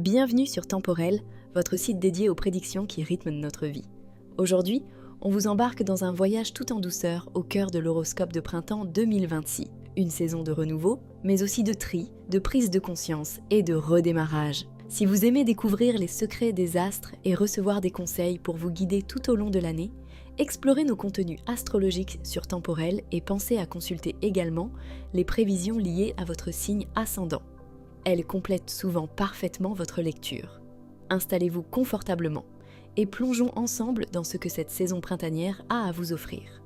Bienvenue sur Temporel, votre site dédié aux prédictions qui rythment notre vie. Aujourd'hui, on vous embarque dans un voyage tout en douceur au cœur de l'horoscope de printemps 2026. Une saison de renouveau, mais aussi de tri, de prise de conscience et de redémarrage. Si vous aimez découvrir les secrets des astres et recevoir des conseils pour vous guider tout au long de l'année, explorez nos contenus astrologiques sur Temporel et pensez à consulter également les prévisions liées à votre signe ascendant. Elles complètent souvent parfaitement votre lecture. Installez-vous confortablement et plongeons ensemble dans ce que cette saison printanière a à vous offrir.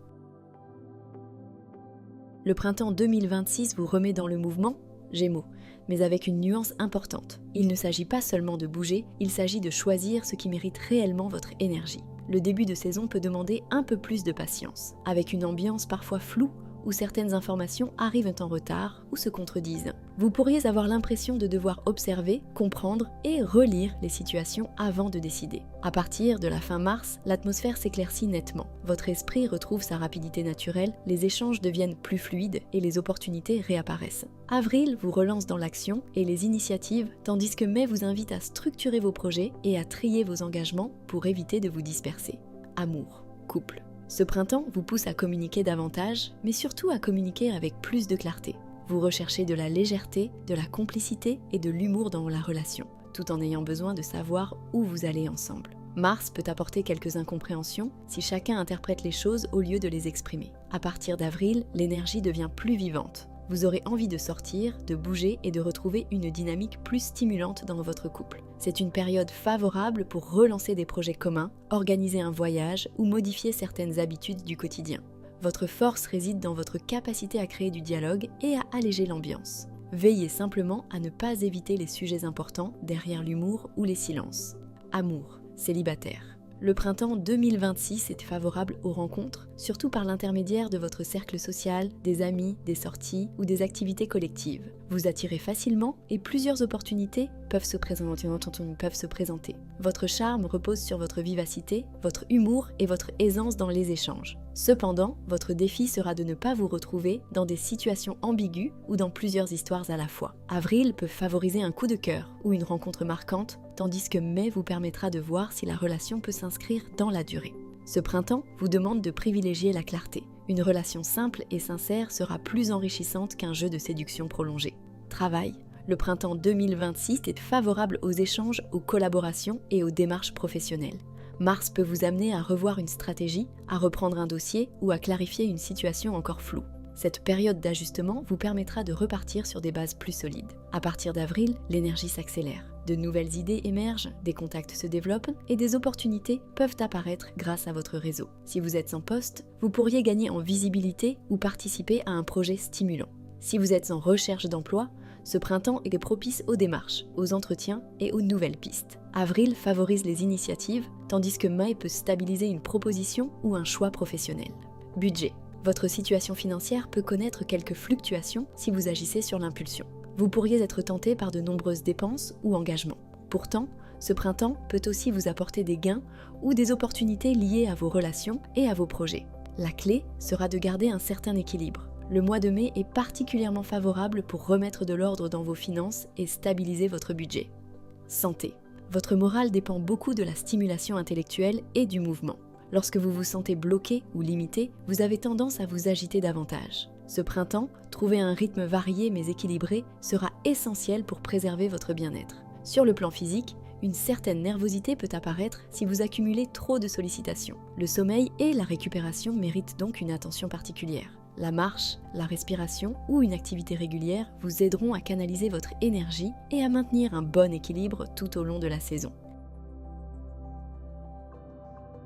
Le printemps 2026 vous remet dans le mouvement, Gémeaux, mais avec une nuance importante. Il ne s'agit pas seulement de bouger, il s'agit de choisir ce qui mérite réellement votre énergie. Le début de saison peut demander un peu plus de patience, avec une ambiance parfois floue où certaines informations arrivent en retard ou se contredisent. Vous pourriez avoir l'impression de devoir observer, comprendre et relire les situations avant de décider. À partir de la fin mars, l'atmosphère s'éclaircit nettement. Votre esprit retrouve sa rapidité naturelle, les échanges deviennent plus fluides et les opportunités réapparaissent. Avril vous relance dans l'action et les initiatives, tandis que mai vous invite à structurer vos projets et à trier vos engagements pour éviter de vous disperser. Amour, couple. Ce printemps vous pousse à communiquer davantage, mais surtout à communiquer avec plus de clarté. Vous recherchez de la légèreté, de la complicité et de l'humour dans la relation, tout en ayant besoin de savoir où vous allez ensemble. Mars peut apporter quelques incompréhensions si chacun interprète les choses au lieu de les exprimer. À partir d'avril, l'énergie devient plus vivante. Vous aurez envie de sortir, de bouger et de retrouver une dynamique plus stimulante dans votre couple. C'est une période favorable pour relancer des projets communs, organiser un voyage ou modifier certaines habitudes du quotidien. Votre force réside dans votre capacité à créer du dialogue et à alléger l'ambiance. Veillez simplement à ne pas éviter les sujets importants derrière l'humour ou les silences. Amour, célibataire. Le printemps 2026 est favorable aux rencontres, surtout par l'intermédiaire de votre cercle social, des amis, des sorties ou des activités collectives. Vous attirez facilement et plusieurs opportunités peuvent se présenter. Votre charme repose sur votre vivacité, votre humour et votre aisance dans les échanges. Cependant, votre défi sera de ne pas vous retrouver dans des situations ambiguës ou dans plusieurs histoires à la fois. Avril peut favoriser un coup de cœur ou une rencontre marquante, tandis que mai vous permettra de voir si la relation peut s'inscrire dans la durée. Ce printemps vous demande de privilégier la clarté. Une relation simple et sincère sera plus enrichissante qu'un jeu de séduction prolongé. Travail. Le printemps 2026 est favorable aux échanges, aux collaborations et aux démarches professionnelles. Mars peut vous amener à revoir une stratégie, à reprendre un dossier ou à clarifier une situation encore floue. Cette période d'ajustement vous permettra de repartir sur des bases plus solides. À partir d'avril, l'énergie s'accélère. De nouvelles idées émergent, des contacts se développent et des opportunités peuvent apparaître grâce à votre réseau. Si vous êtes sans poste, vous pourriez gagner en visibilité ou participer à un projet stimulant. Si vous êtes en recherche d'emploi, ce printemps est propice aux démarches, aux entretiens et aux nouvelles pistes. Avril favorise les initiatives, tandis que mai peut stabiliser une proposition ou un choix professionnel. Budget. Votre situation financière peut connaître quelques fluctuations si vous agissez sur l'impulsion. Vous pourriez être tenté par de nombreuses dépenses ou engagements. Pourtant, ce printemps peut aussi vous apporter des gains ou des opportunités liées à vos relations et à vos projets. La clé sera de garder un certain équilibre. Le mois de mai est particulièrement favorable pour remettre de l'ordre dans vos finances et stabiliser votre budget. Santé. Votre morale dépend beaucoup de la stimulation intellectuelle et du mouvement. Lorsque vous vous sentez bloqué ou limité, vous avez tendance à vous agiter davantage. Ce printemps, trouver un rythme varié mais équilibré sera essentiel pour préserver votre bien-être. Sur le plan physique, une certaine nervosité peut apparaître si vous accumulez trop de sollicitations. Le sommeil et la récupération méritent donc une attention particulière. La marche, la respiration ou une activité régulière vous aideront à canaliser votre énergie et à maintenir un bon équilibre tout au long de la saison.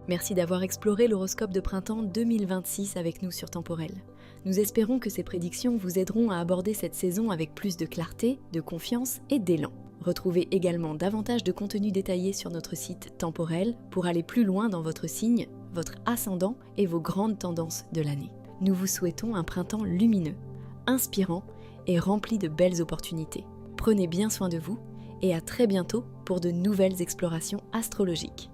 Merci d'avoir exploré l'horoscope de printemps 2026 avec nous sur Temporel. Nous espérons que ces prédictions vous aideront à aborder cette saison avec plus de clarté, de confiance et d'élan. Retrouvez également davantage de contenu détaillé sur notre site Temporel pour aller plus loin dans votre signe, votre ascendant et vos grandes tendances de l'année. Nous vous souhaitons un printemps lumineux, inspirant et rempli de belles opportunités. Prenez bien soin de vous et à très bientôt pour de nouvelles explorations astrologiques.